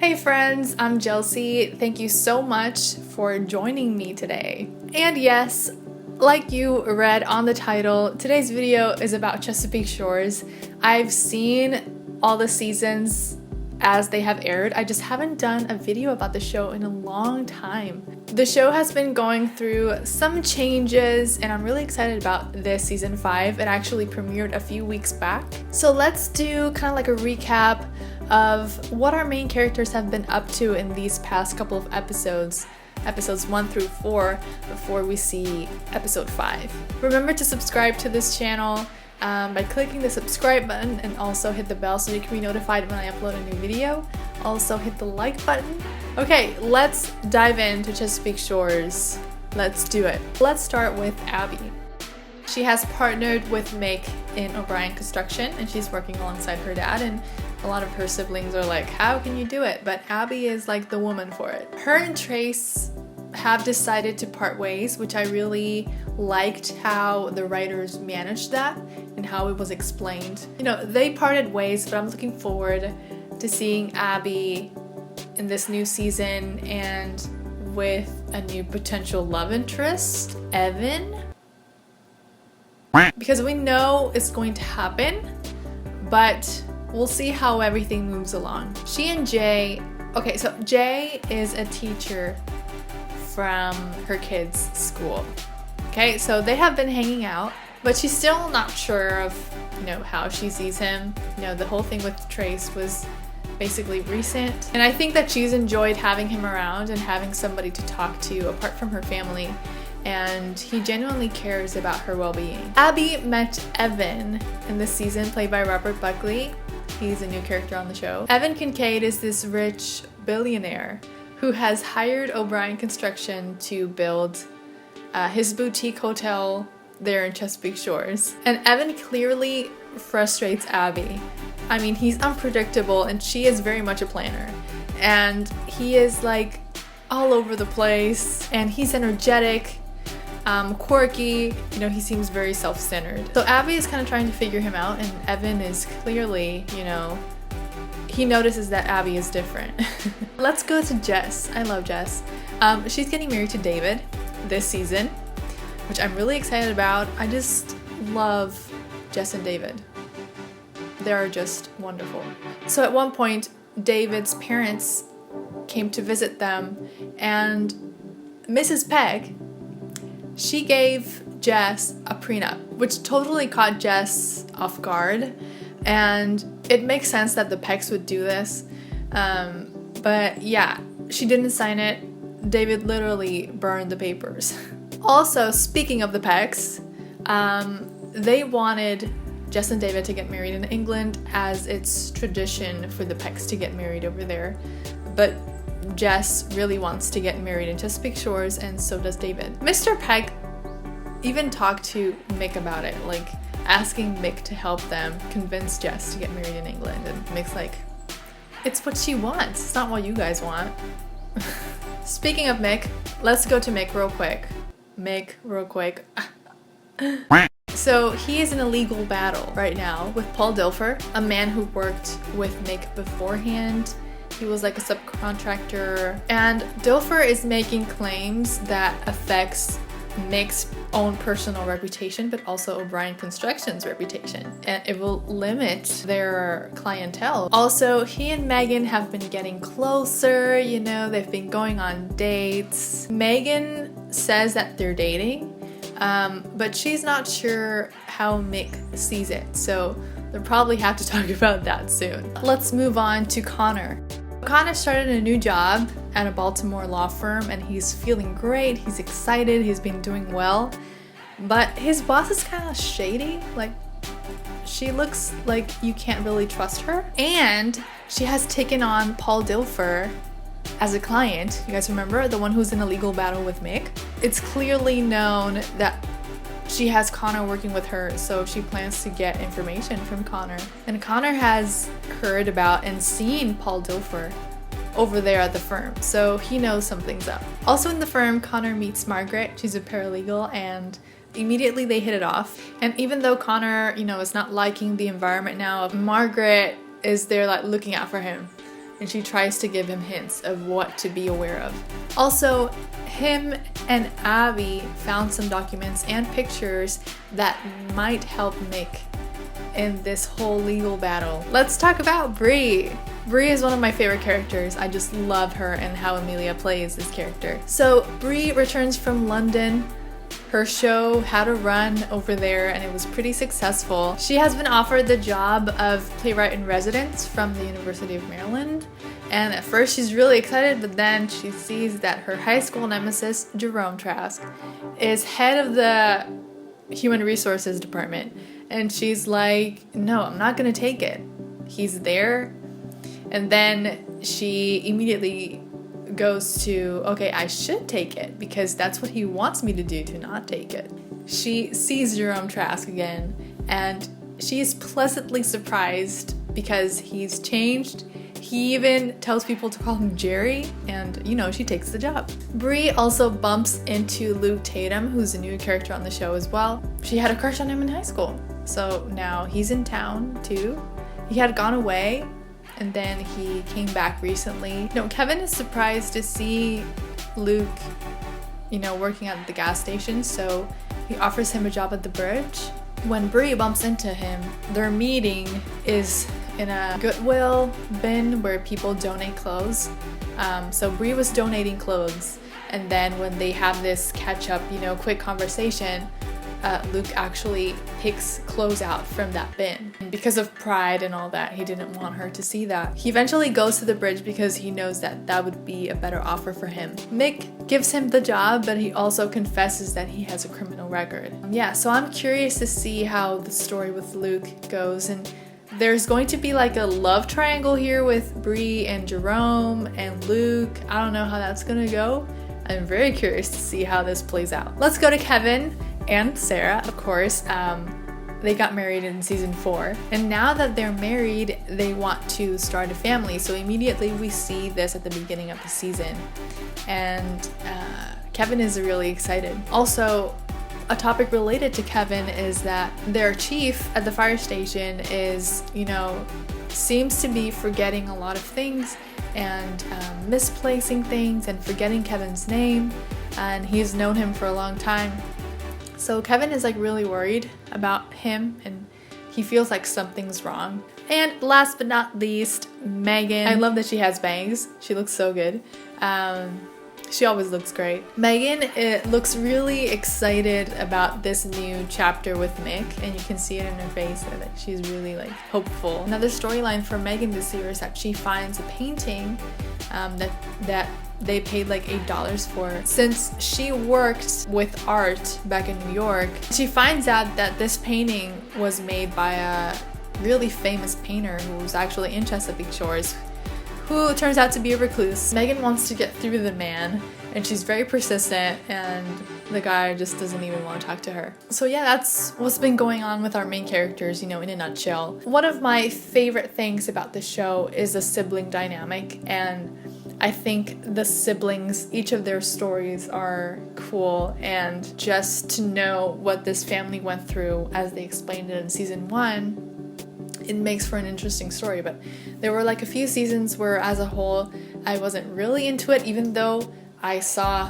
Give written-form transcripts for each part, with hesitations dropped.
Hey friends, I'm Jelsy. Thank you so much for joining me today. And yes, like you read on the title, today's video is about Chesapeake Shores. I've seen all the seasons as they have aired. I just haven't done a video about the show in a long time. The show has been going through some changes and I'm really excited about this season 5. It actually premiered a few weeks back. So let's do kind of like a recap of what our main characters have been up to in these past couple of episodes 1 through 4, before we see episode 5. Remember to subscribe to this channel by clicking the subscribe button, and also hit the bell so you can be notified when I upload a new video. Also hit the like button. Okay, let's dive into Chesapeake Shores. Let's do it. Let's start with Abby. She has partnered with Mick in O'Brien Construction and she's working alongside her dad, and a lot of her siblings are like, how can you do it? But Abby is like the woman for it. Her and Trace have decided to part ways, which I really liked how the writers managed that and how it was explained. You know, they parted ways, but I'm looking forward to seeing Abby in this new season and with a new potential love interest, Evan. Because we know it's going to happen, but we'll see how everything moves along. She and Jay, okay, so Jay is a teacher from her kids' school. Okay, so they have been hanging out, but she's still not sure of, you know, how she sees him. You know, the whole thing with Trace was basically recent. And I think that she's enjoyed having him around and having somebody to talk to apart from her family. And he genuinely cares about her well-being. Abby met Evan in this season, played by Robert Buckley. He's a new character on the show. Evan Kincaid is this rich billionaire who has hired O'Brien Construction to build his boutique hotel there in Chesapeake Shores. And Evan clearly frustrates Abby. I mean, he's unpredictable and she is very much a planner. And he is like all over the place and he's energetic, quirky, you know, he seems very self-centered. So Abby is kind of trying to figure him out, and Evan is clearly, you know, he notices that Abby is different. Let's go to Jess. I love Jess. She's getting married to David this season, which I'm really excited about. I just love Jess and David. They're just wonderful. So at one point, David's parents came to visit them, and Mrs. Pegg, she gave Jess a prenup, which totally caught Jess off guard. And it makes sense that the Peggs would do this. But yeah, she didn't sign it. David literally burned the papers. Also, speaking of the Peggs, they wanted Jess and David to get married in England, as it's tradition for the Peggs to get married over there. But Jess really wants to get married in Chesapeake Shores, and so does David. Mr. Pegg even talked to Mick about it, like asking Mick to help them convince Jess to get married in England. And Mick's like, it's what she wants, it's not what you guys want. Speaking of Mick, let's go to Mick real quick. So he is in a legal battle right now with Paul Dilfer, a man who worked with Mick beforehand. He was like a subcontractor, and Dilfer is making claims that affects Mick's own personal reputation, but also O'Brien Construction's reputation, and it will limit their clientele. Also, he and Megan have been getting closer, you know, they've been going on dates. Megan says that they're dating, but she's not sure how Mick sees it, so they'll probably have to talk about that soon. Let's move on to Connor. Connor started a new job at a Baltimore law firm and he's feeling great, he's excited, he's been doing well. But his boss is kind of shady, like she looks like you can't really trust her. And she has taken on Paul Dilfer as a client. You guys remember? The one who's in a legal battle with Mick? It's clearly known that she has Connor working with her, so she plans to get information from Connor. And Connor has heard about and seen Paul Dilfer over there at the firm, so he knows something's up. Also in the firm, Connor meets Margaret. She's a paralegal, and immediately they hit it off. And even though Connor, you know, is not liking the environment now, Margaret is there like looking out for him. and she tries to give him hints of what to be aware of. Also, him and Abby found some documents and pictures that might help Mick in this whole legal battle. Let's talk about Brie. Brie is one of my favorite characters. I just love her and how Amelia plays this character. So Brie returns from London. Her show had a run over there and it was pretty successful. She has been offered the job of playwright in residence from the University of Maryland. And at first she's really excited, but then she sees that her high school nemesis, Jerome Trask, is head of the human resources department. And she's like, no, I'm not gonna take it. He's there. And then she immediately goes to, okay, I should take it because that's what he wants me to do, to not take it. She sees Jerome Trask again and she's pleasantly surprised because he's changed. He even tells people to call him Jerry, and you know, she takes the job. Brie also bumps into Luke Tatum, who's a new character on the show as well. She had a crush on him in high school, so now he's in town too. He had gone away and then he came back recently. No, Kevin is surprised to see Luke, you know, working at the gas station, so he offers him a job at the bridge. When Brie bumps into him, their meeting is in a Goodwill bin where people donate clothes. So Brie was donating clothes, and then when they have this catch up, you know, quick conversation, Luke actually picks clothes out from that bin. And because of pride and all that, he didn't want her to see that. He eventually goes to the bridge because he knows that that would be a better offer for him. Mick gives him the job, but he also confesses that he has a criminal record. Yeah, so I'm curious to see how the story with Luke goes, and there's going to be like a love triangle here with Brie and Jerome and Luke. I don't know how that's gonna go. I'm very curious to see how this plays out. Let's go to Kevin and Sarah, of course. They got married in season 4, and now that they're married, they want to start a family. So immediately we see this at the beginning of the season, and Kevin is really excited. Also, a topic related to Kevin is that their chief at the fire station is, you know, seems to be forgetting a lot of things and misplacing things and forgetting Kevin's name, and he's known him for a long time. So Kevin is like really worried about him and he feels like something's wrong. And last but not least, Megan. I love that she has bangs. She looks so good. She always looks great. Megan looks really excited about this new chapter with Mick, and you can see it in her face that she's really like hopeful. Another storyline for Megan this year is that she finds a painting that they paid like $8 for. Since she worked with art back in New York, she finds out that this painting was made by a really famous painter who was actually in Chesapeake Shores, who turns out to be a recluse. Megan wants to get through to the man, and she's very persistent, and the guy just doesn't even want to talk to her. So yeah, that's what's been going on with our main characters, you know, in a nutshell. One of my favorite things about the show is the sibling dynamic, and I think the siblings, each of their stories are cool, and just to know what this family went through as they explained it in season 1, it makes for an interesting story. But there were like a few seasons where as a whole I wasn't really into it, even though I saw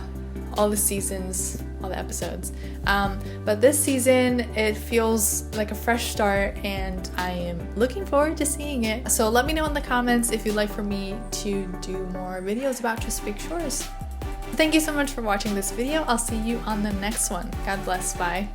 all the seasons, all the episodes. But this season it feels like a fresh start, and I am looking forward to seeing it. So let me know in the comments if you'd like for me to do more videos about Chesapeake Shores. Thank you so much for watching this video. I'll see you on the next one. God bless. Bye.